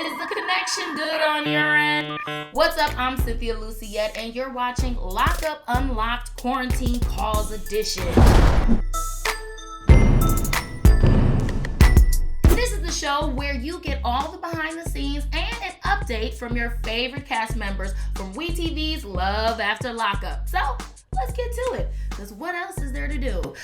Is the connection good on your end? What's up? I'm Cynthia Luciette, and you're watching Lockup Unlocked Quarantine Calls Edition. This is the show where you get all the behind the scenes and an update from your favorite cast members from WeTV's Love After Lockup. So let's get to it, because what else is there to do?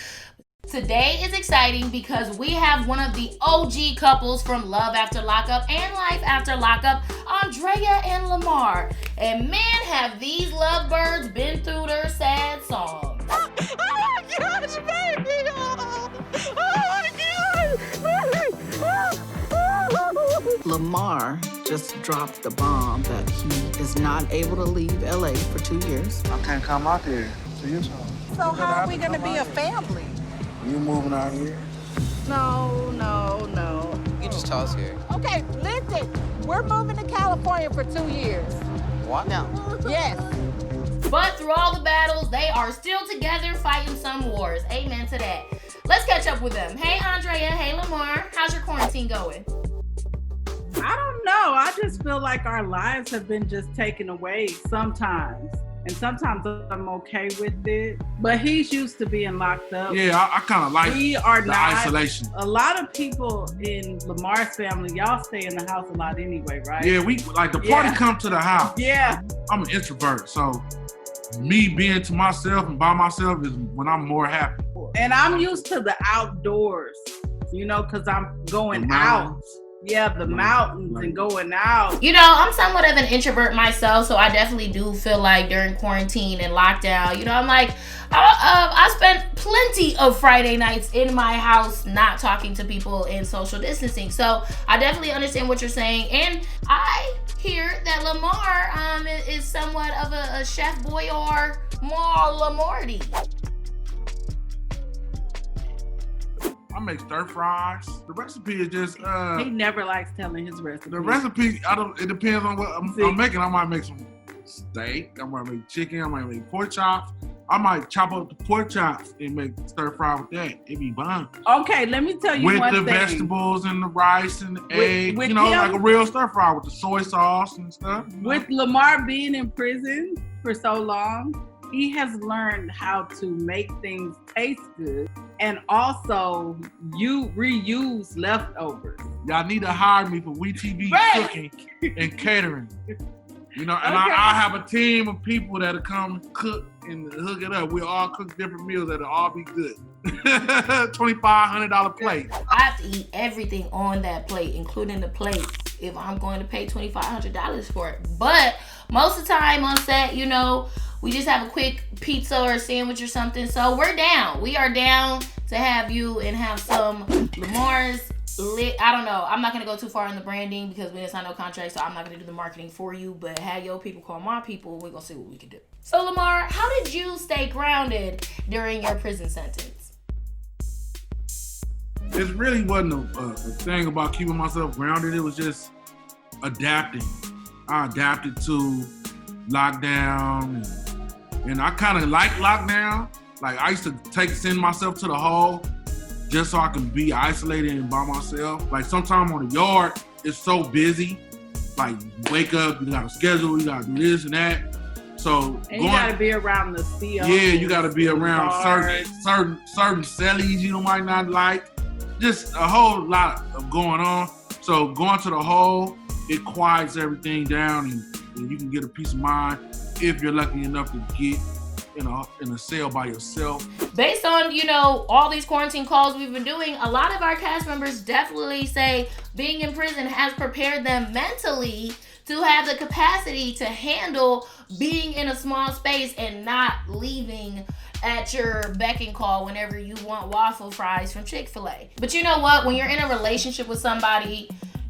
Today is exciting because we have one of the OG couples from Love After Lockup and Life After Lockup, Andrea and Lamar. And man, have these lovebirds been through their sad songs. Oh my gosh, baby! Oh my God! Lamar just dropped the bomb that he is not able to leave LA for 2 years. I can't come out there. So you talk. So how are we gonna be a family? You moving out here? No. You just tell us here. Okay, listen, we're moving to California for 2 years. What? No. Yes. But through all the battles, they are still together fighting some wars. Amen to that. Let's catch up with them. Hey, Andrea. Hey, Lamar. How's your quarantine going? I don't know. I just feel like our lives have been just taken away sometimes. And sometimes I'm okay with it. But he's used to being locked up. Yeah, I kind of like We are the not. isolation. A lot of people in Lamar's family, y'all stay in the house a lot anyway, right? Yeah, we like the party Yeah. come to the house. Yeah. I'm an introvert, so me being to myself and by myself is when I'm more happy. And I'm used to the outdoors, you know, because I'm going The out. mountains. Yeah, the mountains and going out. You know, I'm somewhat of an introvert myself, so I definitely do feel like during quarantine and lockdown, you know, I'm like, I spent plenty of Friday nights in my house not talking to people and social distancing. So I definitely understand what you're saying. And I hear that Lamar is somewhat of a chef boyardee, more Lamarty. I make stir fries. The recipe is just He never likes telling his recipe. the recipe. It depends on what See. I'm making. I might make some steak. I might make chicken. I might make pork chops. I might chop up the pork chops and make stir fry with that. It be bomb. Okay, let me tell you With one the thing. vegetables and the rice and the egg. with You know, him- like a real stir fry with the soy sauce and stuff. With Lamar being in prison for so long, he has learned how to make things taste good and also you reuse leftovers. Y'all need to hire me for WeTV Right. cooking and catering. You know, and Okay. I have a team of people that'll come cook and hook it up. We all cook different meals that'll all be good. $2,500 plate. I have to eat everything on that plate, including the plates, if I'm going to pay $2,500 for it. But most of the time on set, you know, we just have a quick pizza or a sandwich or something. So we're down. We are down to have you and have some Lamar's lit. I don't know. I'm not going to go too far in the branding because we didn't sign no contract, so I'm not going to do the marketing for you. But have your people call my people. We're going to see what we can do. So Lamar, how did you stay grounded during your prison sentence? It really wasn't a thing about keeping myself grounded. It was just adapting. I adapted to lockdown, and I kind of like lockdown. Like I used to send myself to the hole just so I can be isolated and by myself. Like sometimes on the yard, it's so busy. Like wake up, you got a schedule, you got to do this and that. So And you gotta be around the CO. yeah, you got to be around guards. certain cellies you might not like. Just a whole lot of going on. So going to the hole, it quiets everything down, and you can get a peace of mind if you're lucky enough to get in a cell by yourself. Based on, you know, all these quarantine calls we've been doing, a lot of our cast members definitely say being in prison has prepared them mentally to have the capacity to handle being in a small space and not leaving at your beck and call whenever you want waffle fries from Chick-fil-A. But you know what? When you're in a relationship with somebody,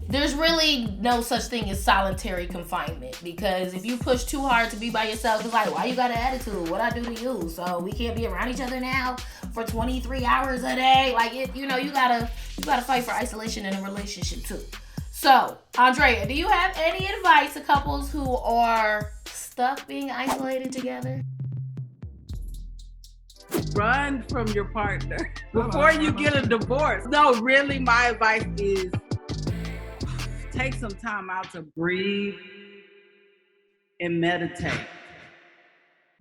there's really no such thing as solitary confinement, because if you push too hard to be by yourself, it's like, why you got an attitude? What I do to you? So we can't be around each other now for 23 hours a day. Like, you gotta fight for isolation in a relationship too. So, Andrea, do you have any advice to couples who are stuck being isolated together? Run from your partner before you get a divorce. No, really, my advice is take some time out to breathe and meditate.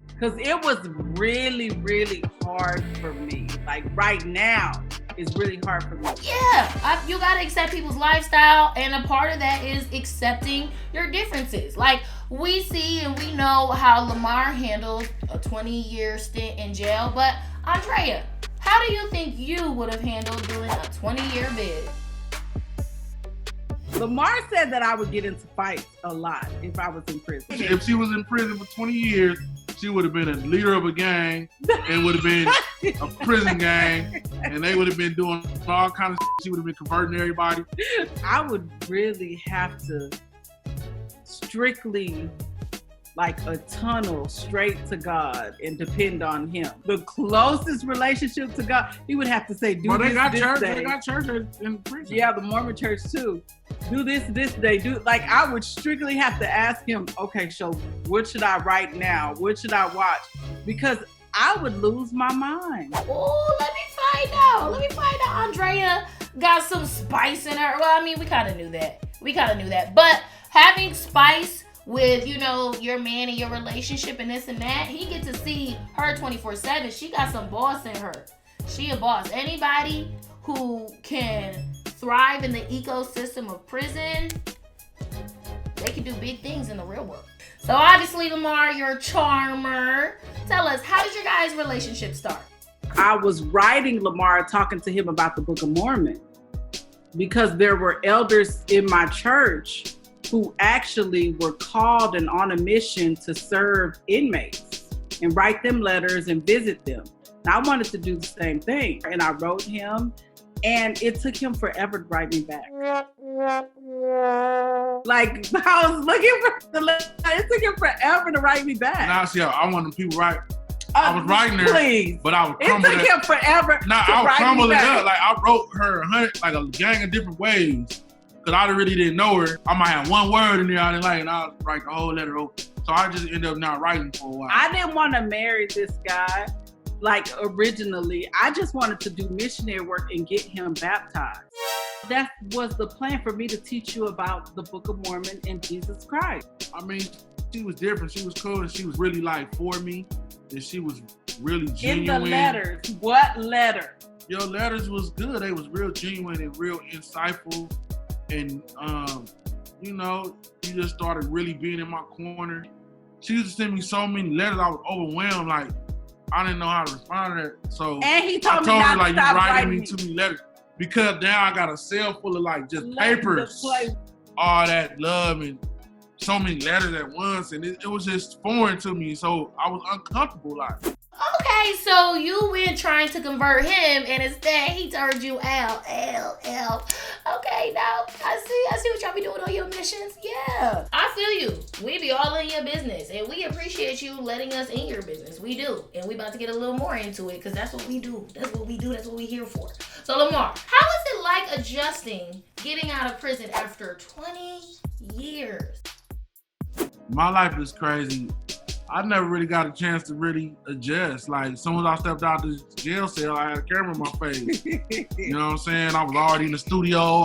Because it was really, really hard for me. Like right now, it's really hard for me. Yeah, you gotta accept people's lifestyle, and a part of that is accepting your differences. Like, we see and we know how Lamar handled a 20-year stint in jail, but Andrea, how do you think you would have handled doing a 20-year bid? Lamar said that I would get into fights a lot if I was in prison. If she was in prison for 20 years, she would have been a leader of a gang and would have been a prison gang, and they would have been doing all kinds of shit. She would have been converting everybody. I would really have to strictly like a tunnel straight to God and depend on him. The closest relationship to God, he would have to say, do Well, this, they got this church. day. They got church in prison. Yeah, the Mormon church too. Do this day. Do like I would strictly have to ask him, okay, so what should I write now? What should I watch? Because I would lose my mind. Oh, let me find out. Andrea got some spice in her. Well, I mean, we kind of knew that. But having spice with, you know, your man and your relationship and this and that, he get to see her 24/7. She got some boss in her. She a boss. Anybody who can thrive in the ecosystem of prison, they can do big things in the real world. So obviously, Lamar, you're a charmer. Tell us, how did your guys' relationship start? I was writing Lamar, talking to him about the Book of Mormon, because there were elders in my church who actually were called and on a mission to serve inmates and write them letters and visit them. And I wanted to do the same thing. And I wrote him, and it took him forever to write me back. Like, I was looking for the letter. It took him forever to write me back. Now, see, I want them people right. I was writing there, please. but I would It crumble took it. him forever Nah, to I would write crumble me it back. up. Like, I wrote her a gang of different ways. Because I really didn't know her. I might have one word in there I didn't like, and I'll write the whole letter over. So I just ended up not writing for a while. I didn't want to marry this guy, like originally. I just wanted to do missionary work and get him baptized. That was the plan, for me to teach you about the Book of Mormon and Jesus Christ. I mean, she was different. She was cool, and she was really like for me, and she was really genuine. In the letters, what letter? Your letters was good. They was real genuine and real insightful. And, you know, you just started really being in my corner. She used to send me so many letters, I was overwhelmed. Like, I didn't know how to respond to that. So And he I told me told her, not like, to you stop writing me writing too many letters. Because now I got a cell full of, like, just Letters papers. to play. All that love and so many letters at once. And it was just foreign to me. So I was uncomfortable, like. Okay, so you went trying to convert him, and instead he turned you out. Okay, now I see what y'all be doing on your missions. Yeah, I feel you. We be all in your business, and we appreciate you letting us in your business. We do, and we about to get a little more into it, because that's what we do. That's what we here for. So Lamar, how is it like adjusting, getting out of prison after 20 years? My life is crazy. I never really got a chance to really adjust. Like, as soon as I stepped out the jail cell, I had a camera in my face. You know what I'm saying? I was already in the studio.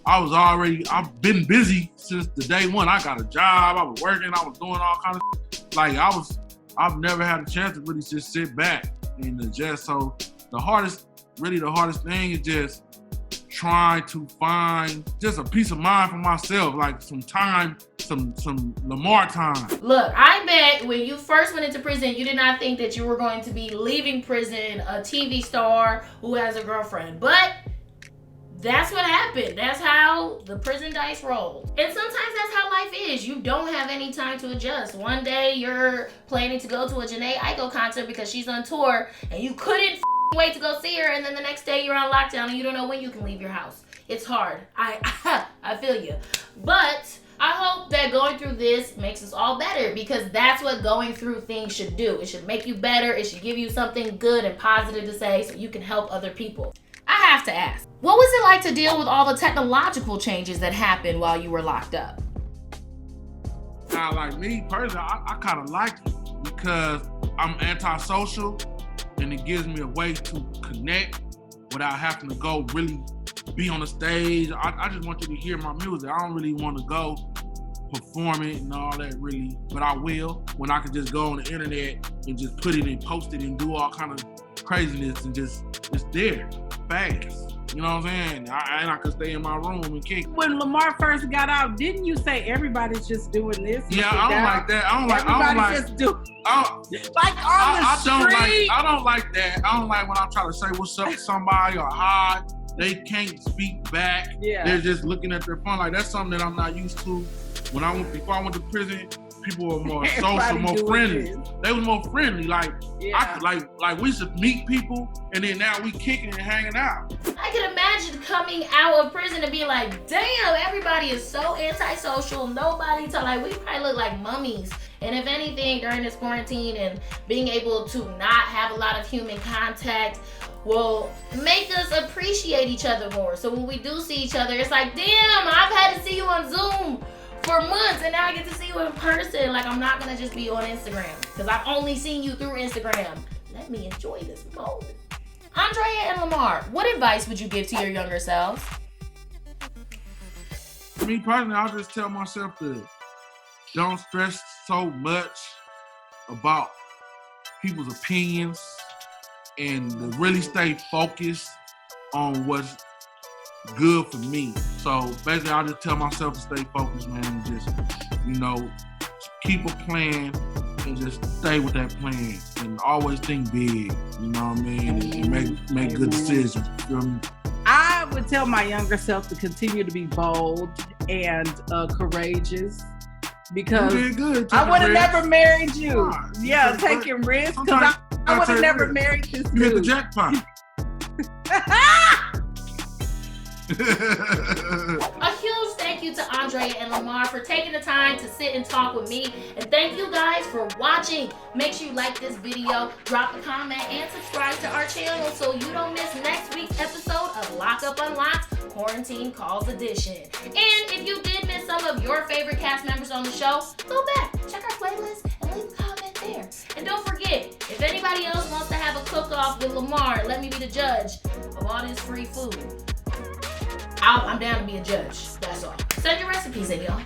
I've been busy since the day one. I got a job. I was working. I was doing all kinds of shit. Like, I've never had a chance to really just sit back and adjust. So the hardest thing is just trying to find just a peace of mind for myself, like some time, some Lamar time. Look, I bet when you first went into prison, you did not think that you were going to be leaving prison a TV star who has a girlfriend. But that's what happened. That's how the prison dice roll. And sometimes that's how life is. You don't have any time to adjust. One day you're planning to go to a Jhené Aiko concert because she's on tour, and you couldn't wait to go see her, and then the next day you're on lockdown and you don't know when you can leave your house. It's hard. I feel you. But I hope that going through this makes us all better, because that's what going through things should do. It should make you better. It should give you something good and positive to say so you can help other people. I have to ask, what was it like to deal with all the technological changes that happened while you were locked up? Now, like me personally, I kind of like it because I'm antisocial, and it gives me a way to connect without having to go really be on the stage. I just want you to hear my music. I don't really want to go perform it and all that really, but I will when I can just go on the internet and just put it and post it and do all kind of craziness and just it's there fast. You know what I'm saying? I could stay in my room and kick. When Lamar first got out, didn't you say everybody's just doing this? Yeah, I don't like that. Everybody's just doing like on the street. I don't like that. I don't like when I try to say what's up to somebody or hi. They can't speak back. Yeah. They're just looking at their phone. Like that's something that I'm not used to. Before I went to prison, people were more social, more friendly. This. They was more friendly. Like Yeah. like we used to meet people, and then now we kicking and hanging out. I can imagine coming out of prison and being like, damn, everybody is so antisocial. Nobody talk. Like, we probably look like mummies. And if anything, during this quarantine and being able to not have a lot of human contact will make us appreciate each other more. So when we do see each other, it's like, damn, I've had to see you on Zoom for months, and now I get to see you in person. Like, I'm not gonna just be on Instagram because I've only seen you through Instagram. Let me enjoy this moment. Andrea and Lamar, what advice would you give to your younger selves? Me personally, I'll just tell myself to don't stress so much about people's opinions and to really stay focused on what's good for me. So basically, I'll just tell myself to stay focused, man, and just, keep a plan and just stay with that plan and always think big, you know what I mean, and make good decisions. You feel me? I would tell my younger self to continue to be bold and courageous because I would have never married you. Yeah, taking risks because I would have never married this dude. You hit the jackpot. A huge thank you to Andrea and Lamar for taking the time to sit and talk with me. And thank you guys for watching. Make sure you like this video, drop a comment, and subscribe to our channel so you don't miss next week's episode of Lockup Unlocked Quarantine Calls Edition. And if you did miss some of your favorite cast members on the show, go back, check our playlist, and leave a comment there. And don't forget, if anybody else wants to have a cook-off with Lamar, let me be the judge of all this free food. I'm down to be a judge. That's all. Send your recipes in, y'all.